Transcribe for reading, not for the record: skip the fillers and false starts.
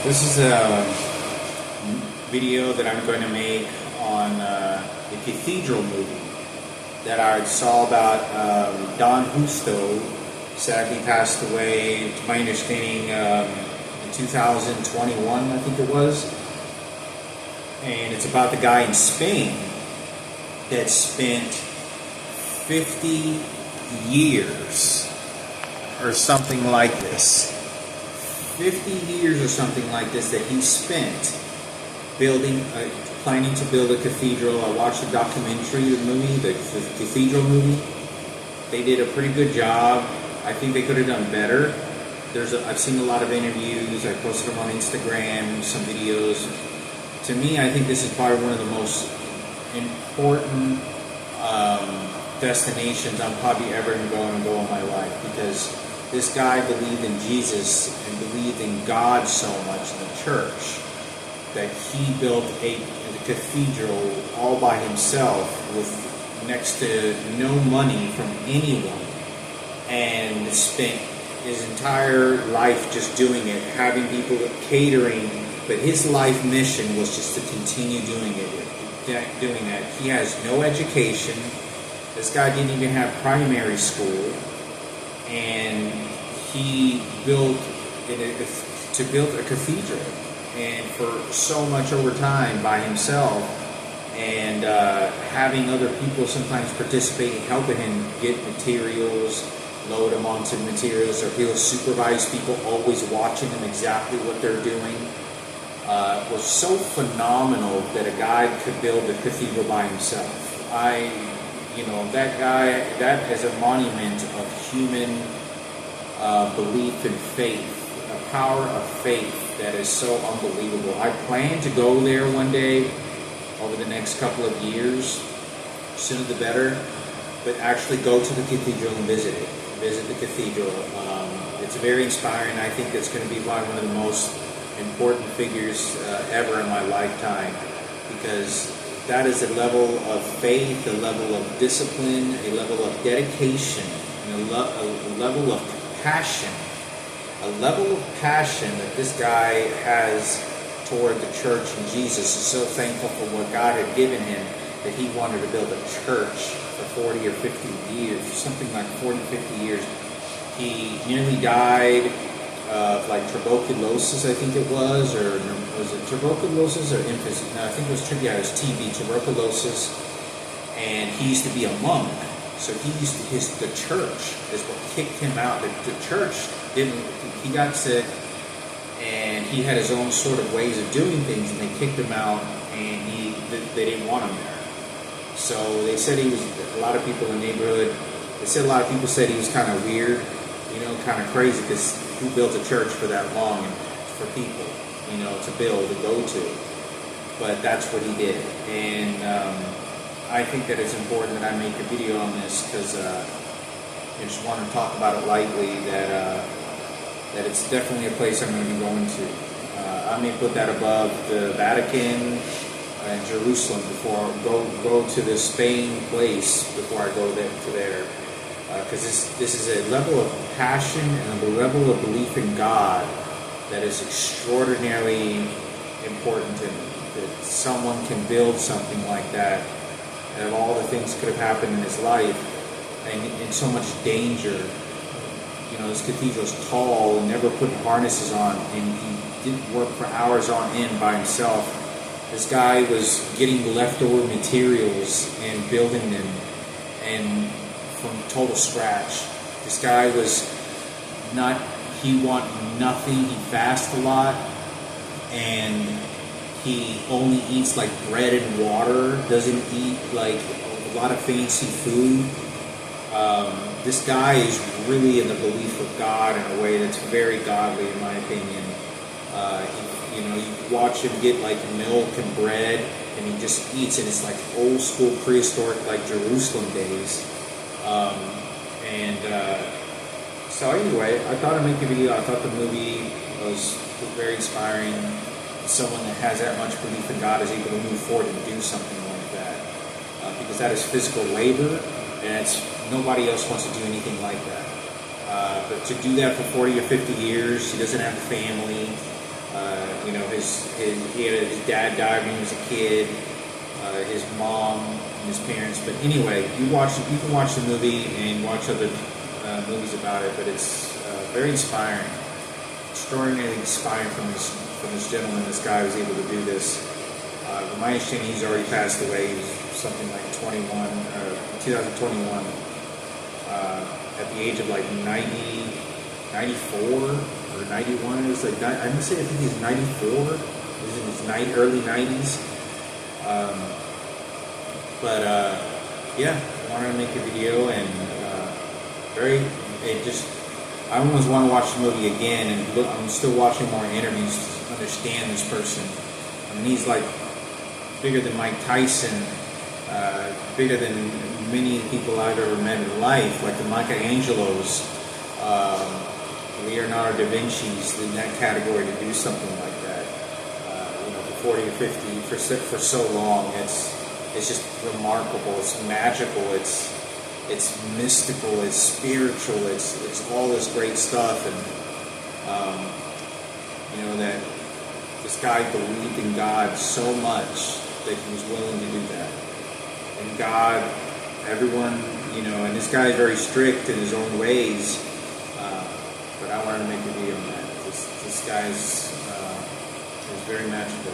This is a video that I'm going to make on the Cathedral movie that I saw about Don Justo. Sadly passed away, to my understanding, in 2021, I think it was. And it's about the guy in Spain that spent 50 years or something like this. 50 years or something like this that he spent planning to build a cathedral. I watched the documentary, the movie, the Cathedral movie. They did a pretty good job. I think they could have done better. I've seen a lot of interviews. I posted them on Instagram, some videos. To me, I think this is probably one of the most important destinations I'm probably ever going to go in my life, because this guy believed in Jesus and believed in God so much in the church that he built a cathedral all by himself with next to no money from anyone, and spent his entire life just doing it, having people catering. But his life mission was just to continue doing that. He has no education. This guy didn't even have primary school, and he built a cathedral, and for so much over time by himself, and having other people sometimes participating, helping him get materials, load them onto materials, or he'll supervise people, always watching them exactly what they're doing. Was so phenomenal that a guy could build a cathedral by himself. That guy, that is a monument of human belief and faith, a power of faith that is so unbelievable. I plan to go there one day over the next couple of years, sooner the better, but actually go to the cathedral and visit the cathedral. It's very inspiring. I think it's going to be probably one of the most important figures ever in my lifetime, because that is a level of faith, a level of discipline, a level of dedication, and a level of passion. A level of passion that this guy has toward the church and Jesus. Is so thankful for what God had given him that he wanted to build a church for 40 or 50 years, something like 40, 50 years. He nearly died of tuberculosis, I think it was, or was it tuberculosis or infancy? No, I think it was TB, tuberculosis. And he used to be a monk, so the church is what kicked him out. The church he got sick, and he had his own sort of ways of doing things, and they kicked him out, and they didn't want him there. So they said a lot of people in the neighborhood, a lot of people said he was kind of weird, kind of crazy, because who built a church for that long and for people, to build, to go to? But that's what he did. And I think that it's important that I make a video on this, because I just want to talk about it lightly, that it's definitely a place I'm going to be going to. I may put that above the Vatican and Jerusalem before I go to the Spain place before I go there. Because this is a level of passion and a level of belief in God that is extraordinarily important to me. That someone can build something like that, and of all the things that could have happened in his life, and in so much danger. This cathedral is tall and never putting harnesses on, and he didn't work for hours on end by himself. This guy was getting leftover materials and building them, and from total scratch. This guy he wanted nothing. He fasts a lot, and he only eats bread and water, doesn't eat a lot of fancy food. This guy is really in the belief of God in a way that's very godly, in my opinion. You watch him get milk and bread, and he just eats, and it's old school prehistoric Jerusalem days. So anyway, I thought I'd make a video. I thought the movie was very inspiring. Someone that has that much belief in God is able to move forward and do something like that, because that is physical labor, and nobody else wants to do anything like that. But to do that for 40 or 50 years, he doesn't have a family. He had his dad died when he was a kid, his mom and his parents. But anyway, you can watch the movie and watch other movies about it. But it's very inspiring, extraordinarily inspiring from this gentleman. This guy was able to do this. From my understanding, he's already passed away. He was something like 2021, at the age of like 94 or 91. It was like, I think he's 94. He was in his early 90s. Yeah, I wanted to make a video, and I almost want to watch the movie again, and I'm still watching more interviews to understand this person. I mean, he's like bigger than Mike Tyson, bigger than many people I've ever met in life, like the Michelangelos, Leonardo da Vinci's, in that category, to do something like that. For 40 or 50, for so long, it's just remarkable. It's magical. It's mystical. It's spiritual. It's all this great stuff, and that this guy believed in God so much that he was willing to do that. And God, everyone, and this guy is very strict in his own ways. But I wanted to make a video on that. This guy is very magical.